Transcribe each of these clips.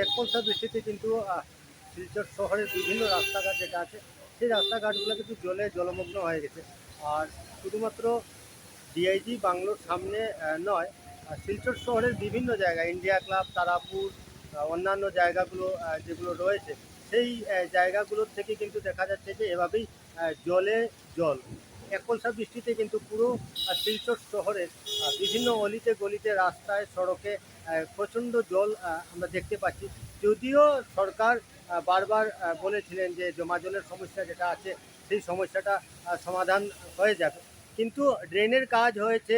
এক পলসা বৃষ্টিতে কিন্তু শিলচর শহরের বিভিন্ন রাস্তাঘাট যেটা আছে সেই রাস্তাঘাটগুলো কিন্তু জলে জলমগ্ন হয়ে গেছে। আর শুধুমাত্র ডিআইজি বাংলোর সামনে নয়, শিলচর শহরের বিভিন্ন জায়গায় ইন্ডিয়া ক্লাব, তারাপুর, অন্যান্য জায়গাগুলো যেগুলো রয়েছে সেই জায়গাগুলোর থেকে কিন্তু দেখা যাচ্ছে যে এভাবেই জলে জল। এক কলসা বৃষ্টিতে কিন্তু পুরো শিলচর শহরের বিভিন্ন অলিতে গলিতে রাস্তায় সড়কে প্রচণ্ড জল আমরা দেখতে পাচ্ছি। যদিও সরকার বারবার বলেছিলেন যে জমা জলের সমস্যা যেটা আছে সেই সমস্যাটা সমাধান হয়ে যাবে, কিন্তু ড্রেনের কাজ হয়েছে,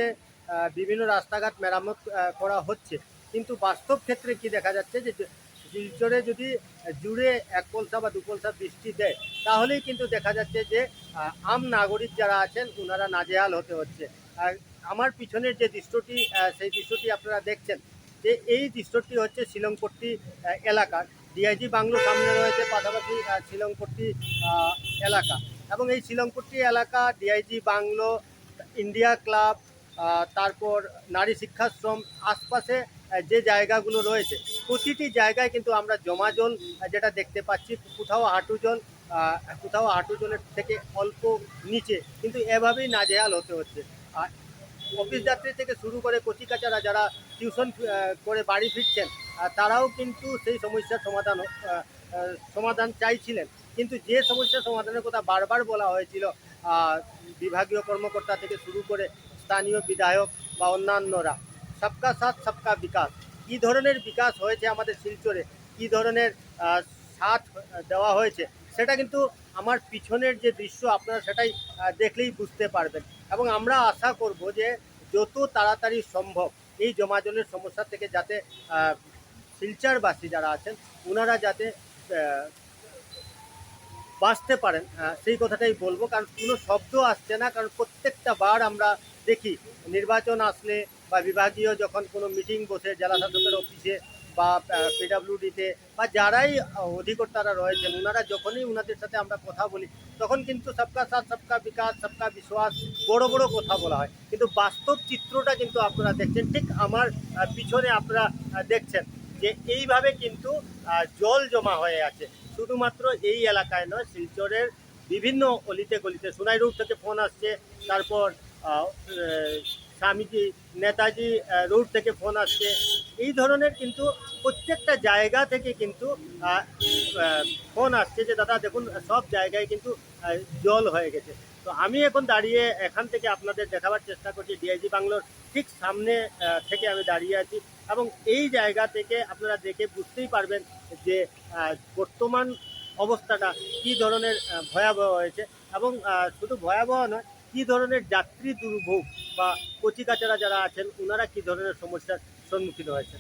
বিভিন্ন রাস্তাঘাট মেরামত করা হচ্ছে, কিন্তু বাস্তব ক্ষেত্রে কি দেখা যাচ্ছে যে শিলচরে যদি জুড়ে এক কলসা বা দু কলসা বৃষ্টি দেয় তাহলেই কিন্তু দেখা যাচ্ছে যে আম নাগরিক যারা আছেন ওনারা নাজেহাল হতে হচ্ছে। আর আমার পিছনের যে দৃশ্যটি সেই দৃশ্যটি আপনারা দেখছেন, যে এই দৃশ্যটি হচ্ছে শিলংপট্টি এলাকার। ডিআইজি বাংলোর সামনে রয়েছে পাশাপাশি শিলংপট্টি এলাকা, এবং এই শিলংপট্টি এলাকা, ডিআইজি বাংলো, ইন্ডিয়া ক্লাব, তারপর নারী শিক্ষাশ্রম, আশপাশে যে জায়গাগুলো রয়েছে প্রতিটি জায়গায় কিন্তু আমরা জমা জল যেটা দেখতে পাচ্ছি। কোথাও হাঁটু জল, কোথাও হাঁটু জলের থেকে অল্প নিচে, কিন্তু এভাবেই নাজেহাল হতে হচ্ছে। আর অফিস যাত্রী থেকে শুরু করে কচিকাচারা যারা টিউশন করে বাড়ি ফিরছেন তারাও কিন্তু সেই সমস্যার সমাধান চাইছিলেন, কিন্তু যে সমস্যার সমাধানের কথা বারবার বলা হয়েছিল বিভাগীয় কর্মকর্তা থেকে শুরু করে স্থানীয় বিধায়ক বা অন্যান্যরা, সবকা সাথ সবকা বিকাশ, কী ধরনের বিকাশ হয়েছে আমাদের শিলচরে, কী ধরনের সাথ দেওয়া হয়েছে সেটা কিন্তু আমার পিছনের যে দৃশ্য আপনারা সেটাই দেখলেই বুঝতে পারবেন। এবং আমরা আশা করব যে যত তাড়াতাড়ি সম্ভব এই জমা জলের সমস্যা থেকে যাতে শিলচরবাসী যারা আছেন ওনারা যাতে বাঁচতে পারেন, সেই কথাটাই বলবো। কারণ কোনো শব্দ আসছে না, কারণ প্রত্যেকটা বার আমরা দেখি নির্বাচন আসলে বা বিভাগীয় যখন কোনো মিটিং বসে জেলা শাসকের অফিসে বা পিডাব্লিউডিতে বা যারাই অধিকর্তারা রয়েছেন ওনারা যখনই ওনাদের সাথে আমরা কথা বলি তখন কিন্তু সবকা সাথ সবকা বিকাশ সবকা বিশ্বাস বড় বড় কথা বলা হয়, কিন্তু বাস্তব চিত্রটা কিন্তু আপনারা দেখছেন ঠিক আমার পিছনে আপনারা দেখছেন যে এইভাবে কিন্তু জল জমা হয়ে আছে। শুধুমাত্র এই এলাকায় নয়, শিলচরের বিভিন্ন অলিতে গলিতে সোনাই রোড থেকে ফোন আসছে, তারপর স্বামীজি নেতাজি রোড থেকে ফোন আসছে। এই ধরনের কিন্তু প্রত্যেকটা জায়গা থেকে কিন্তু ফোন আসছে যে দাদা দেখুন সব জায়গায় কিন্তু জল হয়ে গেছে। তো আমি এখন দাঁড়িয়ে এখান থেকে আপনাদের দেখাবার চেষ্টা করছি ডিআইজি বাংলোর ঠিক সামনে থেকে আমি দাঁড়িয়ে আছি, এবং এই জায়গা থেকে আপনারা দেখে বুঝতেই পারবেন যে বর্তমান অবস্থাটা কী ধরনের ভয়াবহ হয়েছে, এবং শুধু ভয়াবহ নয়, কী ধরনের যাত্রী দুর্ভোগ বা কচিকাচারা যারা আছেন ওনারা কী ধরনের সমস্যার সম্মুখীন হয়েছে।